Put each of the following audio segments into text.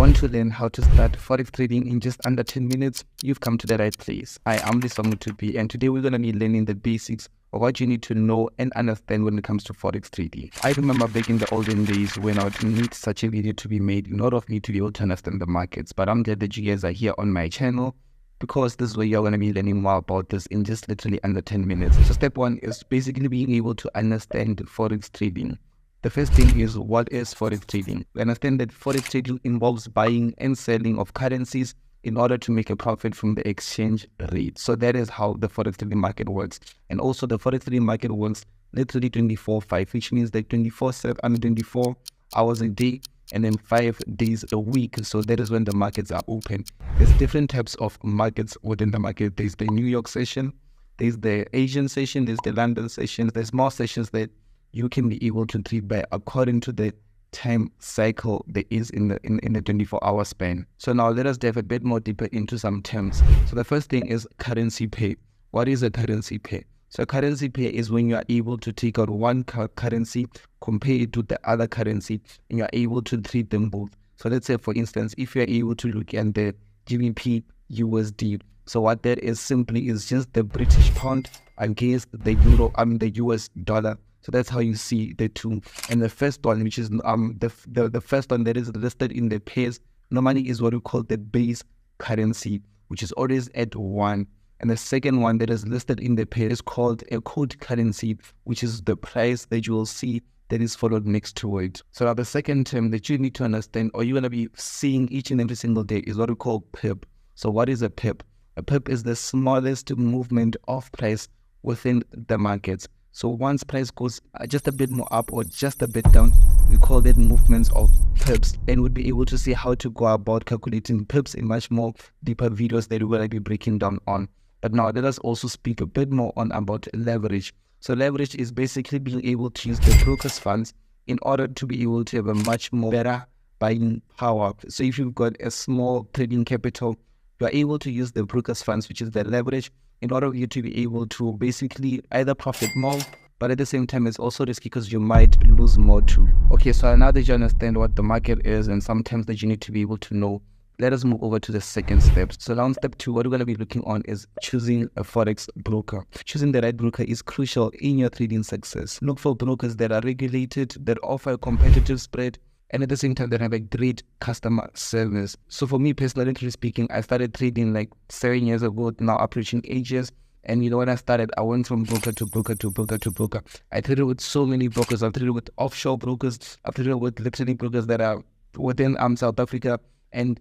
Want to learn how to start forex trading in just under 10 minutes? You've come to the right place. Hi, I'm Lisomo Tupi, and today we're going to be learning the basics of what you need to know and understand when it comes to forex trading. I remember back in the olden days when I would need such a video to be made in order for me to be able to understand the markets. But I'm glad that you guys are here on my channel, because this is where you're going to be learning more about this in just literally under 10 minutes. So step one is basically being able to understand forex trading. The first thing is, what is forex trading? We understand that forex trading involves buying and selling of currencies in order to make a profit from the exchange rate. So that is how the forex trading market works. And also the forex trading market works literally 24/5, which means that 24 hours a day and then 5 days a week. So that is when the markets are open. There's different types of markets within the market. There's the New York session, there's the Asian session, there's the London sessions. There's more sessions that you can be able to trade by according to the time cycle there is in the 24-hour span. So now let us dive a bit more deeper into some terms. So the first thing is currency pair. What is a currency pair? So currency pair is when you are able to take out one currency, compare it to the other currency, and you are able to trade them both. So let's say, for instance, if you are able to look at the GBP USD, so what that is simply is just the British pound against the euro, the US dollar. So that's how you see the two. And the first one, which is the first one that is listed in the pairs, normally is what we call the base currency, which is always at 1. And the second one that is listed in the pair is called a code currency, which is the price that you will see that is followed next to it. So now the second term that you need to understand, or you're going to be seeing each and every single day, is what we call pip. So what is a pip? A pip is the smallest movement of price within the markets. So once price goes just a bit more up or just a bit down, we call that movements of pips, and we'll be able to see how to go about calculating pips in much more deeper videos that we're going to be breaking down on. But now let us also speak a bit more on about leverage. So leverage is basically being able to use the broker's funds in order to be able to have a much more better buying power. So if you've got a small trading capital, you are able to use the broker's funds, which is the leverage, in order for you to be able to basically either profit more, but at the same time it's also risky because you might lose more too. Okay, so now that you understand what the market is and sometimes that you need to be able to know, let us move over to the second step. So now in step 2, what we're going to be looking on is choosing a forex broker. Choosing the right broker is crucial in your trading success. Look for brokers that are regulated, that offer a competitive spread, and at the same time that have a great customer service. So for me personally speaking, I started trading like 7 years ago, now approaching 8 years. And when I started, I went from broker to broker to broker to broker. I traded with so many brokers. I've traded with offshore brokers. I've traded with literally brokers that are within South Africa. And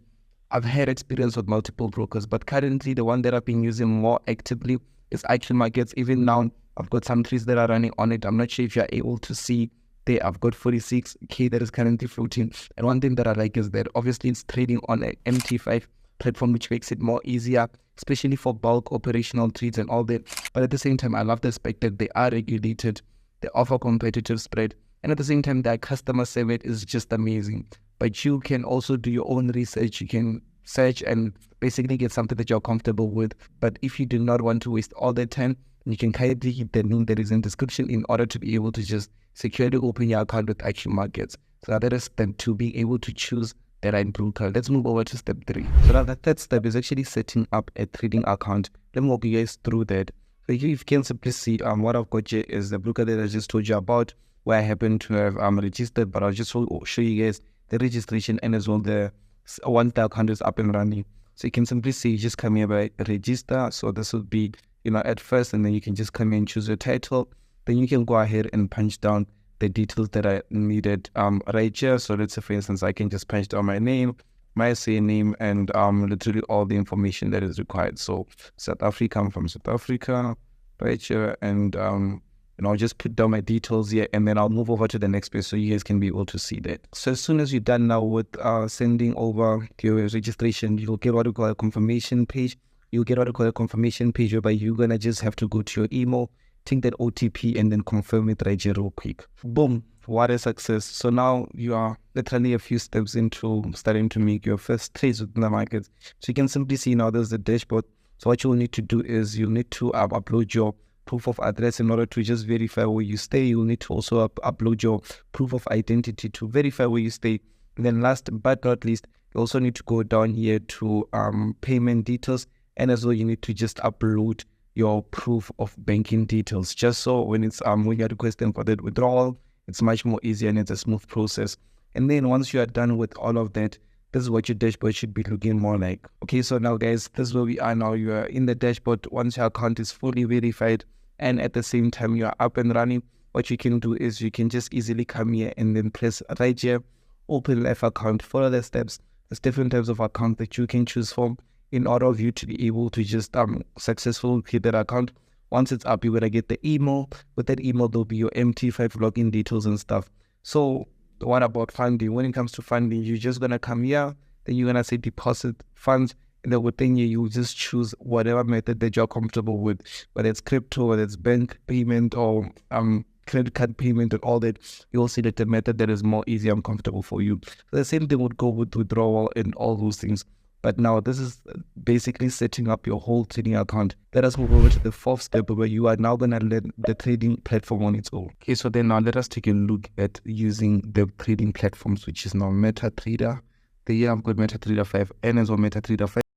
I've had experience with multiple brokers. But currently, the one that I've been using more actively is Action Markets. Even now, I've got some trades that are running on it. I'm not sure if you're able to see there. I've got 46K that is currently floating. And one thing that I like is that obviously it's trading on an MT5 platform, which makes it more easier, especially for bulk operational trades and all that. But at the same time, I love the aspect that they are regulated, they offer competitive spread, and at the same time, their customer service is just amazing. But you can also do your own research. You can search and basically get something that you're comfortable with. But if you do not want to waste all that time, you can kindly hit the link that is in the description in order to be able to just securely open your account with Action Markets. So that is step 2, being able to choose the right broker. Let's move over to step 3. So now the third step is actually setting up a trading account. Let me walk you guys through that. So here you can simply see what I've got here is the broker that I just told you about, where I happen to have registered, but I'll just show you guys the registration and as well the once the account is up and running. So you can simply see, just come here by register. So this would be at first, and then you can just come here and choose your title. Then you can go ahead and punch down the details that I needed right here. So let's say, for instance, I can just punch down my name, my surname, and literally all the information that is required. So South Africa, I'm from South Africa, right here, and I'll just put down my details here, and then I'll move over to the next page so you guys can be able to see that. So as soon as you're done now with sending over your registration, you'll get what we call a confirmation page. You'll get what we call a confirmation page whereby you're gonna just have to go to your email, take that OTP, and then confirm it right here real quick. Boom, what a success. So now you are literally a few steps into starting to make your first trades within the market. So you can simply see now there's the dashboard. So what you'll need to do is you'll need to upload your proof of address in order to just verify where you stay. You'll need to also upload your proof of identity to verify where you stay. And then last but not least, You also need to go down here to payment details, and as well you need to just upload your proof of banking details, just so when it's when you're requesting for that withdrawal, it's much more easier and it's a smooth process. And then once you are done with all of that, this is what your dashboard should be looking more like. Okay, so now guys, this is where we are now. You are in the dashboard once your account is fully verified, and at the same time you are up and running. What you can do is you can just easily come here and then press right here, open live account, follow the steps. There's different types of account that you can choose from in order of you to be able to just successfully create that account. Once it's up, you're gonna get the email. With that email, there'll be your MT5 login details and stuff. So what about funding? When it comes to funding, you're just gonna come here, then you're gonna say deposit funds, and then within here you just choose whatever method that you're comfortable with, whether it's crypto, whether it's bank payment or credit card payment and all that. You'll see that the method that is more easy and comfortable for you. So the same thing would go with withdrawal and all those things. But now this is basically setting up your whole trading account. Let us move over to the fourth step where you are now going to learn the trading platform on its own. Okay, so then now let us take a look at using the trading platforms, which is now MetaTrader. I've got MetaTrader 5 and as well MetaTrader 5.